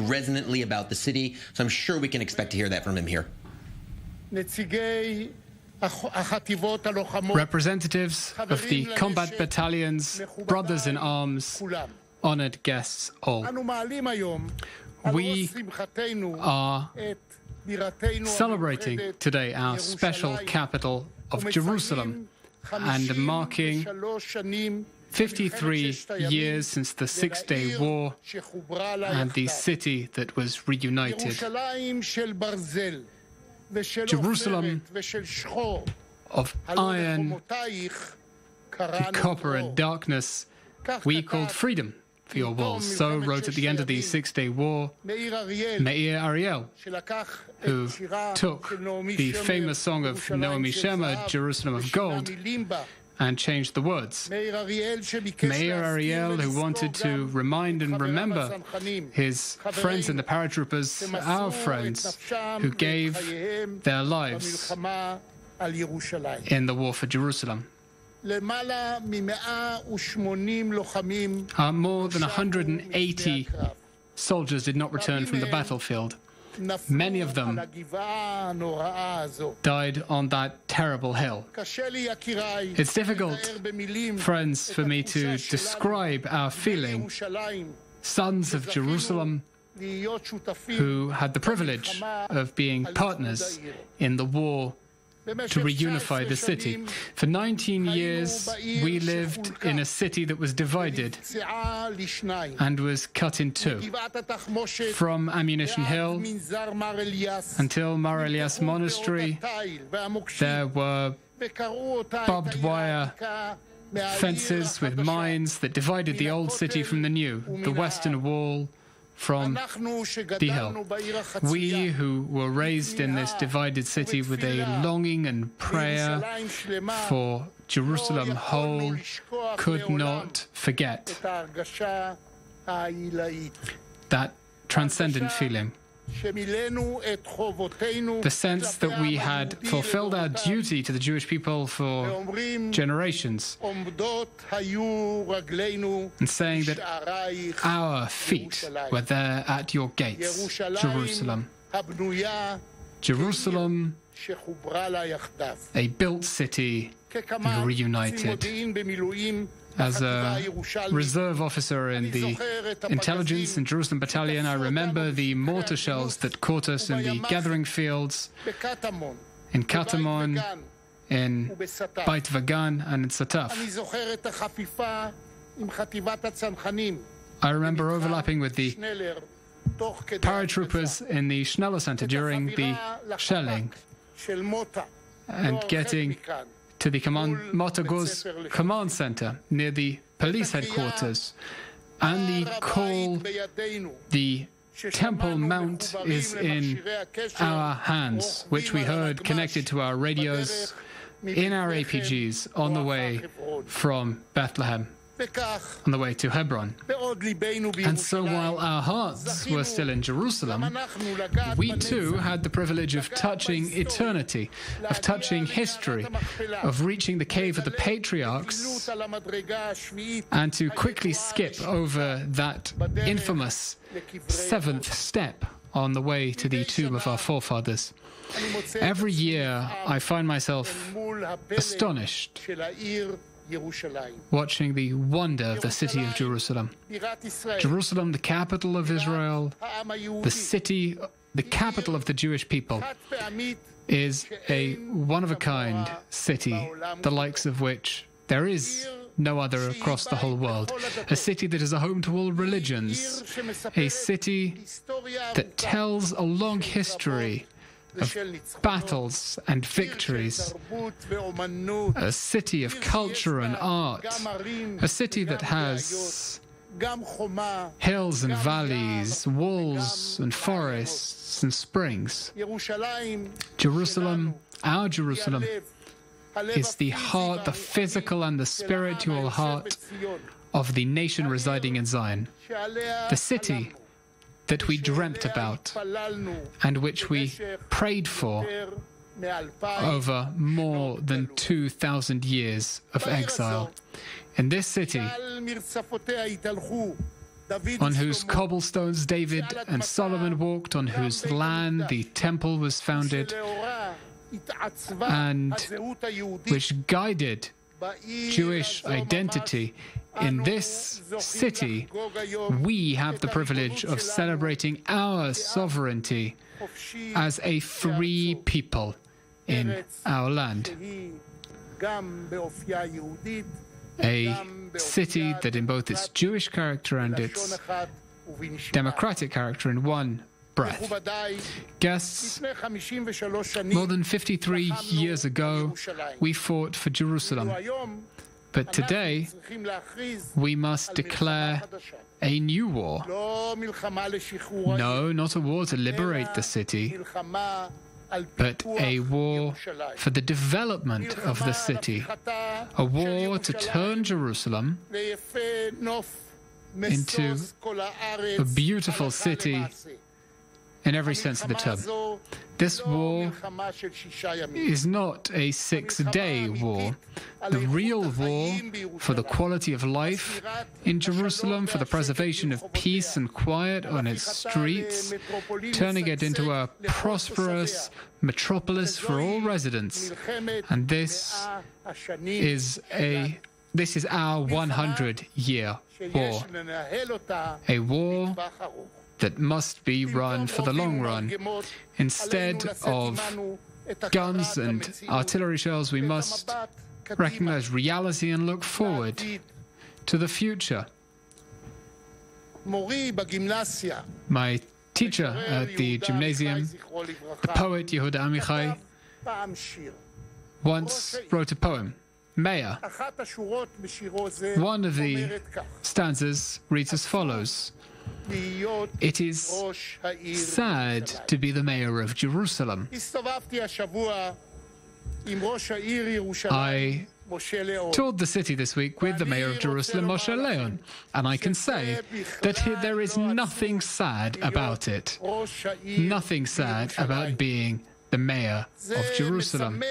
resonantly about the city. So I'm sure we can expect to hear that from him here. Representatives of the combat battalions, brothers in arms, honored guests all. We are celebrating today our special capital of Jerusalem and marking 53 years since the Six-Day War and the city that was reunited. Jerusalem of iron, copper and darkness, we called freedom for your walls. So wrote at the end of the Six-Day War Meir Ariel, who took the famous song of Naomi Shemer, Jerusalem of Gold, and changed the words. Meir Ariel, who wanted to remind and remember his friends in the paratroopers, our friends, who gave their lives in the war for Jerusalem. More than 180 soldiers did not return from the battlefield. Many of them died on that terrible hill. It's difficult, friends, for me to describe our feeling. Sons of Jerusalem who had the privilege of being partners in the war to reunify the city. For 19 years, we lived in a city that was divided and was cut in two. From Ammunition Hill until Mar Elias Monastery, there were barbed wire fences with mines that divided the old city from the new, the Western Wall from the hill. We who were raised in this divided city with a longing and prayer for Jerusalem whole could not forget that transcendent feeling. The sense that we had fulfilled our duty to the Jewish people for generations, and saying that our feet were there at your gates, Jerusalem. Jerusalem, a built city reunited. As a reserve officer in the intelligence and Jerusalem battalion, I remember the mortar shells that caught us in the gathering fields, in Katamon, in Beit Vagan, and in Sataf. I remember overlapping with the paratroopers in the Schneller Center during the shelling and getting to the Motaguz command center near the police headquarters, and the call, the Temple Mount is in our hands, which we heard connected to our radios in our APGs on the way from Bethlehem, on the way to Hebron. And so while our hearts were still in Jerusalem, we too had the privilege of touching eternity, of touching history, of reaching the cave of the patriarchs, and to quickly skip over that infamous seventh step on the way to the tomb of our forefathers. Every year I find myself astonished watching the wonder of the city of Jerusalem. Jerusalem, the capital of Israel, the city, the capital of the Jewish people, is a one-of-a-kind city, the likes of which there is no other across the whole world. A city that is a home to all religions. A city that tells a long history of battles and victories, a city of culture and art, a city that has hills and valleys, walls and forests and springs. Jerusalem, our Jerusalem, is the heart, the physical and the spiritual heart of the nation residing in Zion, the city that we dreamt about and which we prayed for over more than 2,000 years of exile. In this city, on whose cobblestones David and Solomon walked, on whose land the temple was founded, and which guided Jewish identity. In this city, we have the privilege of celebrating our sovereignty as a free people in our land. A city that in both its Jewish character and its democratic character in one breath. Guests, more than 53 years ago, we fought for Jerusalem. But today, we must declare a new war. No, not a war to liberate the city, but a war for the development of the city. A war to turn Jerusalem into a beautiful city in every sense of the term. This war is not a 6-day war. The real war for the quality of life in Jerusalem, for the preservation of peace and quiet on its streets, turning it into a prosperous metropolis for all residents. And this is our 100-year war. A war that must be run for the long run. Instead of guns and artillery shells, we must recognize reality and look forward to the future. My teacher at the gymnasium, the poet Yehuda Amichai, once wrote a poem, Meir. One of the stanzas reads as follows: "It is sad to be the mayor of Jerusalem." I toured the city this week with the mayor of Jerusalem, Moshe Leon, and I can say that there is nothing sad about it. Nothing sad about being the mayor of Jerusalem.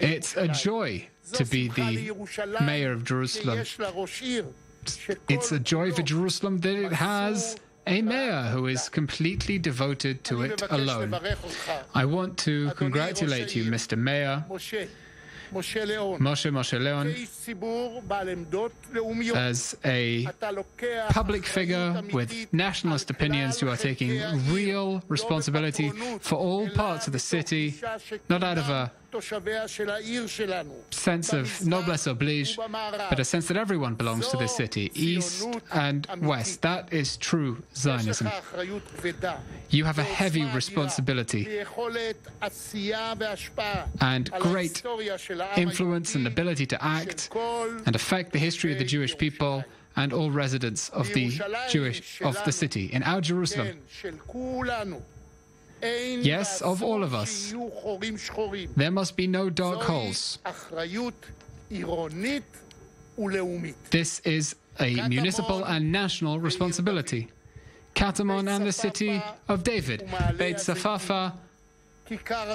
It's a joy to be the mayor of Jerusalem. It's a joy for Jerusalem that it has a mayor who is completely devoted to it alone. I want to congratulate you, Mr. Mayor, Moshe Leon, as a public figure with nationalist opinions. You are taking real responsibility for all parts of the city, not out of a sense of noblesse oblige, but a sense that everyone belongs to this city, east and west. That is true Zionism. You have a heavy responsibility and great influence and ability to act and affect the history of the Jewish people and all residents of the city in our Jerusalem. Yes, of all of us. There must be no dark holes. This is a municipal and national responsibility. Katamon and the city of David, Beit Safafa,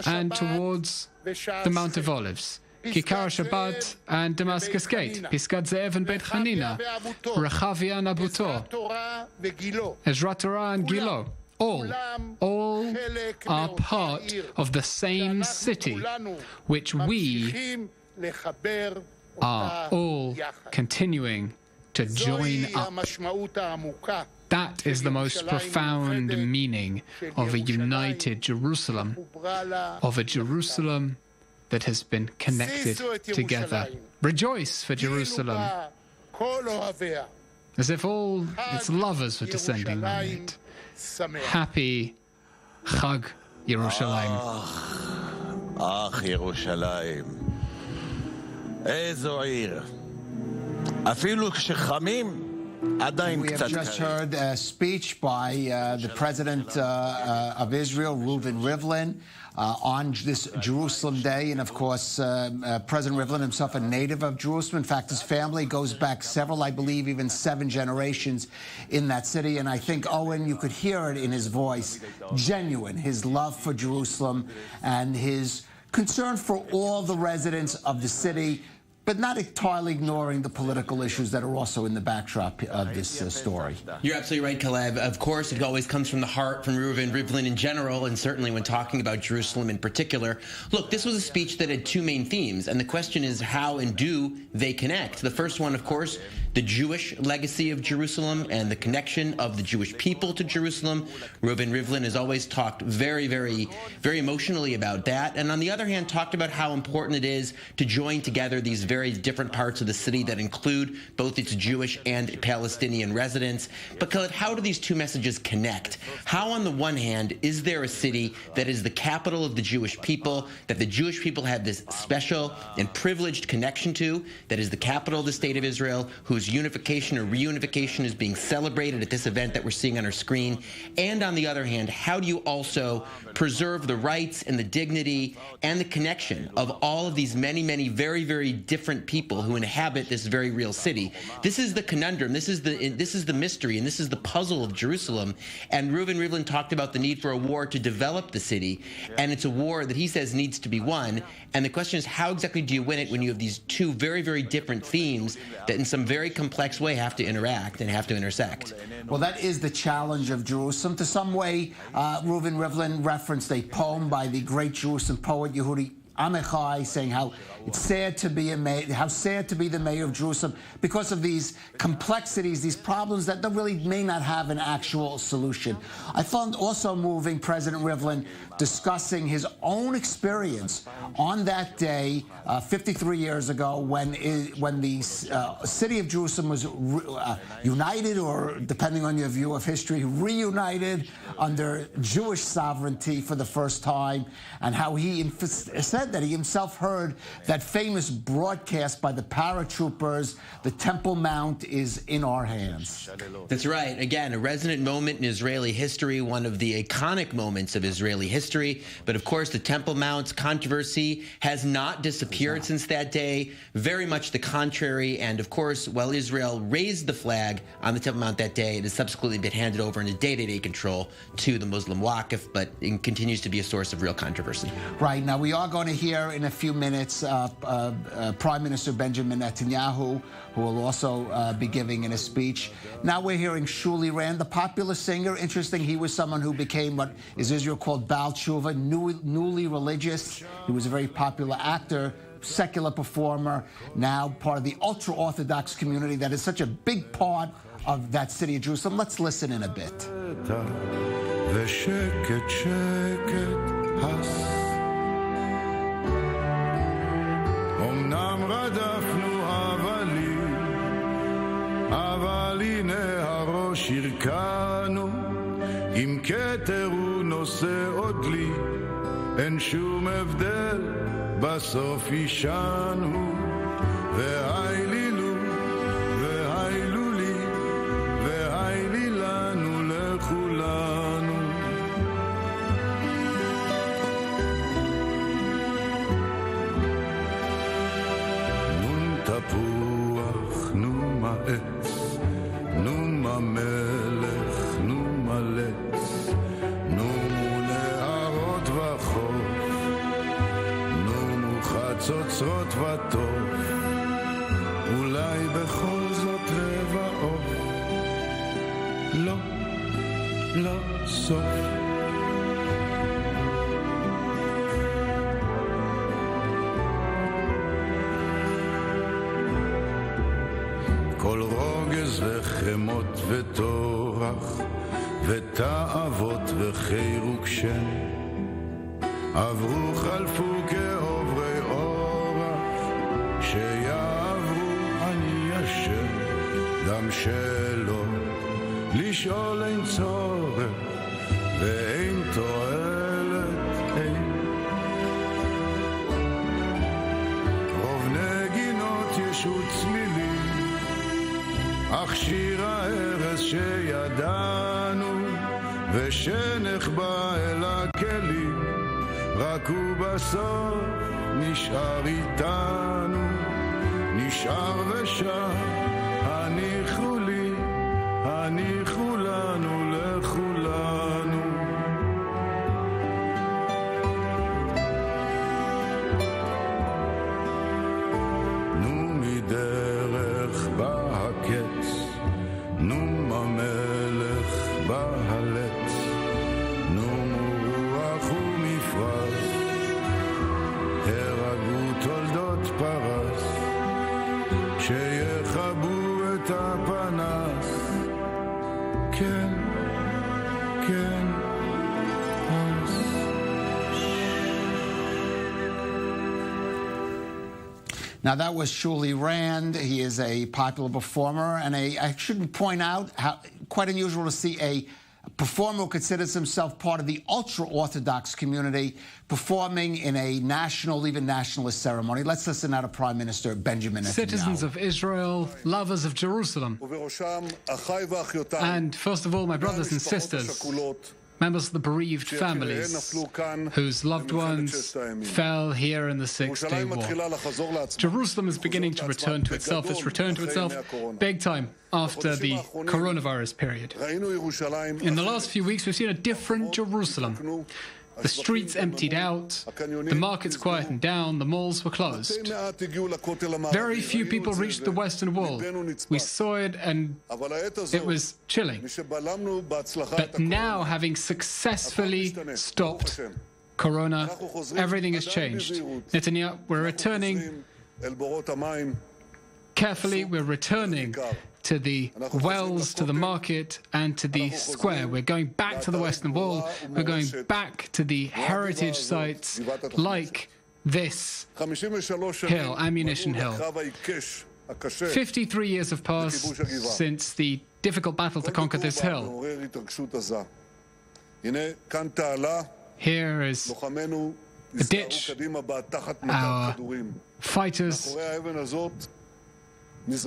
and towards the Mount of Olives, Kikar Shabbat and Damascus Gate, Piskat Ze'ev and Beit Hanina, Rechavia and Abutor, Ezra Torah and Gilo. All are part of the same city, which we are all continuing to join up. That is the most profound meaning of a united Jerusalem, of a Jerusalem that has been connected together. Rejoice for Jerusalem, as if all its lovers were descending on it. Happy Chag Yerushalayim. ירושלים. איזו עיר. אפילו כשחמים, עדיין קצת קר. We have just heard a speech by the president of Israel, Rivlin, on this Jerusalem Day. And of course, President Rivlin himself a native of Jerusalem. In fact, his family goes back several, I believe, even 7 generations in that city. And I think, Owen, you could hear it in his voice, genuine, his love for Jerusalem and his concern for all the residents of the city, but not entirely ignoring the political issues that are also in the backdrop of this story. You're absolutely right, Caleb. Of course, it always comes from the heart, from Rivlin in general, and certainly when talking about Jerusalem in particular. Look, this was a speech that had two main themes, and the question is how and do they connect? The first one, of course, the Jewish legacy of Jerusalem and the connection of the Jewish people to Jerusalem. Rivlin has always talked very, very, very emotionally about that. And on the other hand, talked about how important it is to join together these very different parts of the city that include both its Jewish and Palestinian residents. But Khaled, how do these two messages connect? How, on the one hand, is there a city that is the capital of the Jewish people, that the Jewish people have this special and privileged connection to, that is the capital of the state of Israel, whose unification or reunification is being celebrated at this event that we're seeing on our screen? And on the other hand, how do you also preserve the rights and the dignity and the connection of all of these many, many very, very different people who inhabit this very real city? This is the conundrum, this is the mystery, and this is the puzzle of Jerusalem. And Rivlin talked about the need for a war to develop the city, and it's a war that he says needs to be won. And the question is, how exactly do you win it when you have these two very, very different themes that in some very complex way have to interact and have to intersect? Well, that is the challenge of Jerusalem. To some way, Rivlin referenced a poem by the great Jerusalem poet Yehudi Amichai, saying how it's sad to be the mayor of Jerusalem because of these complexities, these problems that really may not have an actual solution. I found also moving President Rivlin discussing his own experience on that day 53 years ago when the city of Jerusalem was united, or depending on your view of history, reunited under Jewish sovereignty for the first time, and how he said that he himself heard that famous broadcast by the paratroopers, the Temple Mount is in our hands. That's right. Again, a resonant moment in Israeli history, one of the iconic moments of Israeli history. But of course, the Temple Mount's controversy has not disappeared since that day. Very much the contrary. And of course, while Israel raised the flag on the Temple Mount that day, it has subsequently been handed over into day-to-day control to the Muslim Waqf, but it continues to be a source of real controversy. Right. Now, we are going to hear in a few minutes Prime Minister Benjamin Netanyahu, who will also be giving in a speech. Now we're hearing Shuli Rand, the popular singer. Interesting, he was someone who became what is Israel called Baal Tshuva, newly religious. He was a very popular actor, secular performer, now part of the ultra-Orthodox community that is such a big part of that city of Jerusalem. Let's listen in a bit. אמנם רדפנו אבל הנה הראש הרכנו, עם כתר ונושא עוד לי, אין שום הבדל, בסוף ישנו, והיילו והילו לי, והילי לנו לכולנו. תפוח, נו מה עץ, נו מה מלך, נו מה לץ, נו נהרות וחוף, נו חצוצרות וטוב, אולי בכל זאת רבע עוף, לא, לא סוף. כל רוגז וחמות וטורח ותאוות וחירוק שם עברו חלפו כעוברי אורח שיעברו אני אשם גם שלא לשאול אין צורך ואין תועלת אין רוב נגינות ישות צמילים אך שיר הארץ שידענו ושנחבא אל הכלים רק הוא בסוף נשאר איתנו נשאר ושם הניחו לי הניחו לנו לכולנו נו Now, that was Shuli Rand. He is a popular performer, and I should point out how quite unusual to see a performer who considers himself part of the ultra-Orthodox community performing in a national, even nationalist ceremony. Let's listen now to Prime Minister Benjamin Netanyahu. Citizens of Israel, lovers of Jerusalem, and first of all, my brothers and sisters, members of the bereaved families whose loved ones fell here in the Six-Day War. Jerusalem is beginning to return to itself. It's returned to itself big time after the coronavirus period. In the last few weeks, we've seen a different Jerusalem. The streets emptied out, the markets quietened down, the malls were closed. Very few people reached the Western Wall. We saw it and it was chilling. But now, having successfully stopped Corona, everything has changed. Netanyahu, we're returning carefully, we're returning to the wells, to the market, and to the square. We're going back to the Western Wall. We're going back to the heritage sites like this hill, Ammunition Hill. 53 years have passed since the difficult battle to conquer this hill. Here is a ditch. Our fighters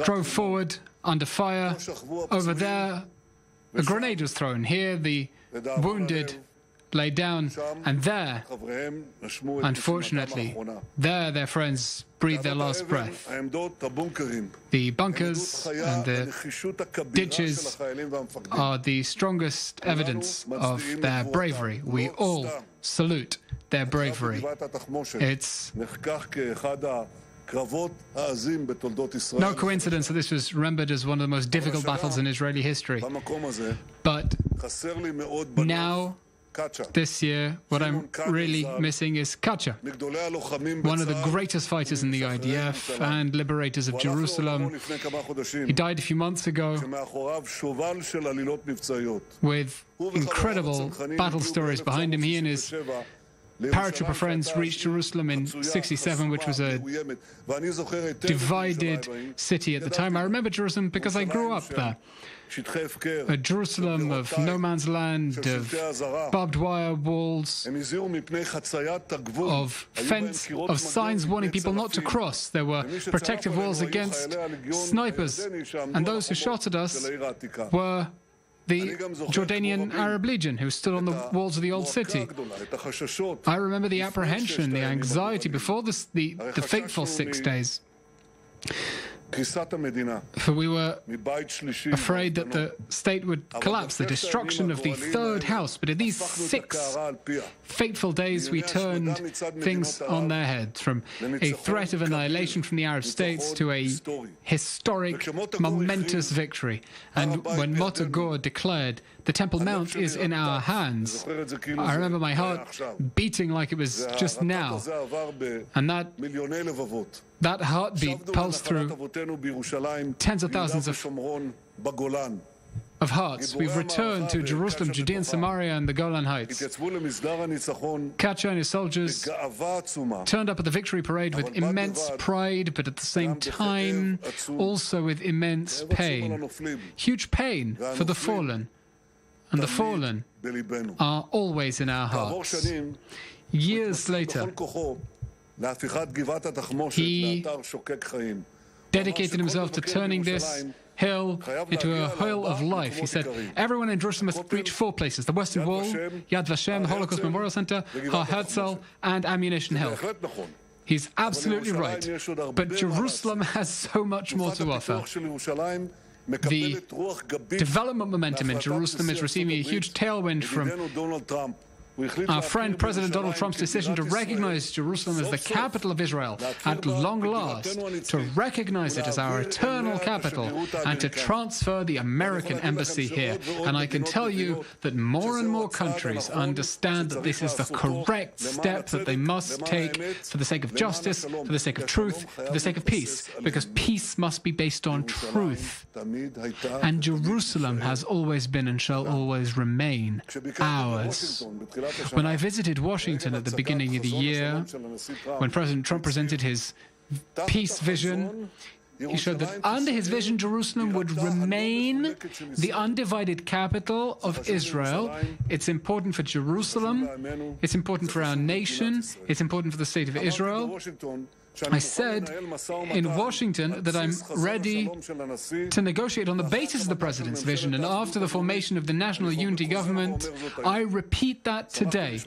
drove forward under fire. Over there, a grenade was thrown. Here, the wounded lay down. And there, unfortunately, there their friends breathed their last breath. The bunkers and the ditches are the strongest evidence of their bravery. We all salute their bravery. It's no coincidence that this was remembered as one of the most difficult battles in Israeli history. But now, this year, what I'm really missing is Katja, one of the greatest fighters in the IDF and liberators of Jerusalem. He died a few months ago with incredible battle stories behind him. He and his paratrooper friends reached Jerusalem in '67, which was a divided city at the time. I remember Jerusalem because I grew up there. A Jerusalem of no man's land, of barbed wire walls, of fence, of signs warning people not to cross. There were protective walls against snipers, and those who shot at us were the Jordanian Arab Legion, who stood on the walls of the old city. I remember the apprehension, the anxiety before the fateful 6 days. For we were afraid that the state would collapse, the destruction of the third house. But in these 6 fateful days, we turned things on their heads, from a threat of annihilation from the Arab states to a historic, momentous victory. And when Mota Gor declared, "The Temple Mount is in our hands," I remember my heart beating like it was just now. And that heartbeat pulsed through tens of thousands of hearts. We've returned to Jerusalem, Judea and Samaria, and the Golan Heights. Katja and his soldiers turned up at the victory parade with immense pride, but at the same time also with immense pain. Huge pain for the fallen. And the fallen are always in our hearts. Years later, he dedicated himself to turning this hill into a hill of life. He said, everyone in Jerusalem must reach 4 places: the Western Wall, Yad Vashem, the Holocaust Memorial Center, Har Herzl, and Ammunition Hill. He's absolutely right. But Jerusalem has so much more to offer. The development momentum in Jerusalem is receiving a huge tailwind from Our friend President Donald Trump's decision to recognize Jerusalem as the capital of Israel at long last, to recognize it as our eternal capital, and to transfer the American embassy here. And I can tell you that more and more countries understand that this is the correct step that they must take for the sake of justice, for the sake of truth, for the sake of peace, because peace must be based on truth. And Jerusalem has always been and shall always remain ours. When I visited Washington at the beginning of the year, when President Trump presented his peace vision, he showed that under his vision, Jerusalem would remain the undivided capital of Israel. It's important for Jerusalem. It's important for our nation. It's important for the state of Israel. I said in Washington that I'm ready to negotiate on the basis of the President's vision, and after the formation of the National Unity Government, I repeat that today.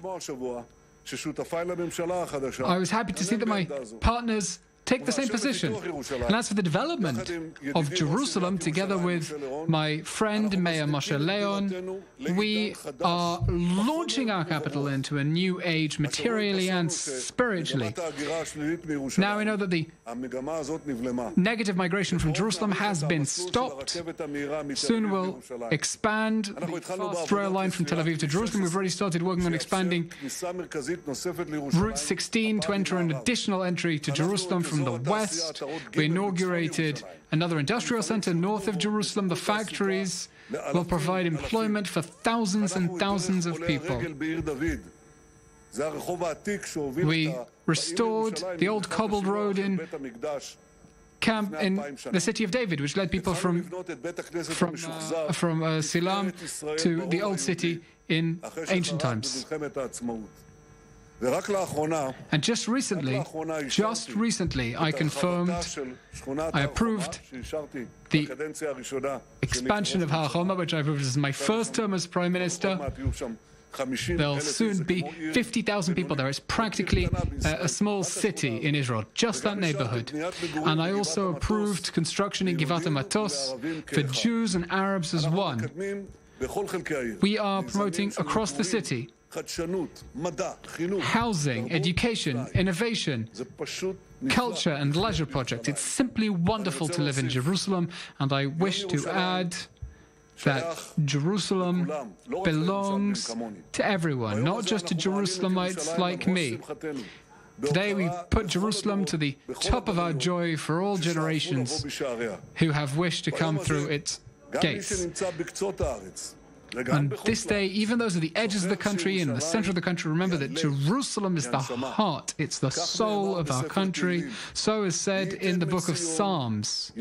I was happy to see that my partners take the same position. And as for the development of Jerusalem, together with my friend Mayor Moshe Leon, we are launching our capital into a new age materially and spiritually. Now we know that the negative migration from Jerusalem has been stopped. Soon we'll expand the fast rail line from Tel Aviv to Jerusalem. We've already started working on expanding Route 16 to enter an additional entry to Jerusalem from the west. We inaugurated another industrial center north of Jerusalem. The factories will provide employment for thousands and thousands of people. We restored the old cobbled road in the city of David, which led people from Silam to the old city in ancient times. And just recently, I approved the expansion of Har Homa, which I approved as my first term as Prime Minister. There'll soon be 50,000 people there. It's practically a small city in Israel, just that neighborhood. And I also approved construction in Givat HaMatos for Jews and Arabs as one. We are promoting across the city housing, education, innovation, culture and leisure projects. It's simply wonderful to live in Jerusalem, and I wish to add that Jerusalem belongs to everyone, not just to Jerusalemites like me. Today we put Jerusalem to the top of our joy for all generations who have wished to come through its gates. On this day, even those at the edges of the country and the center of the country, remember that Jerusalem is the heart, it's the soul of our country. So is said in the book of Psalms.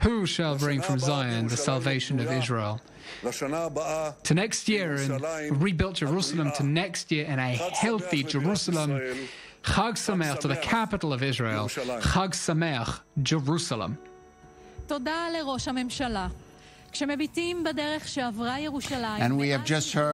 Who shall bring from Zion the salvation of Israel? To next year in rebuilt Jerusalem, to next year in a healthy Jerusalem. Chag Sameach to the capital of Israel. Chag Sameach, Jerusalem. תודה לראש הממשלה. כשמביטים בדרך שעברה ירושלים. And we have just heard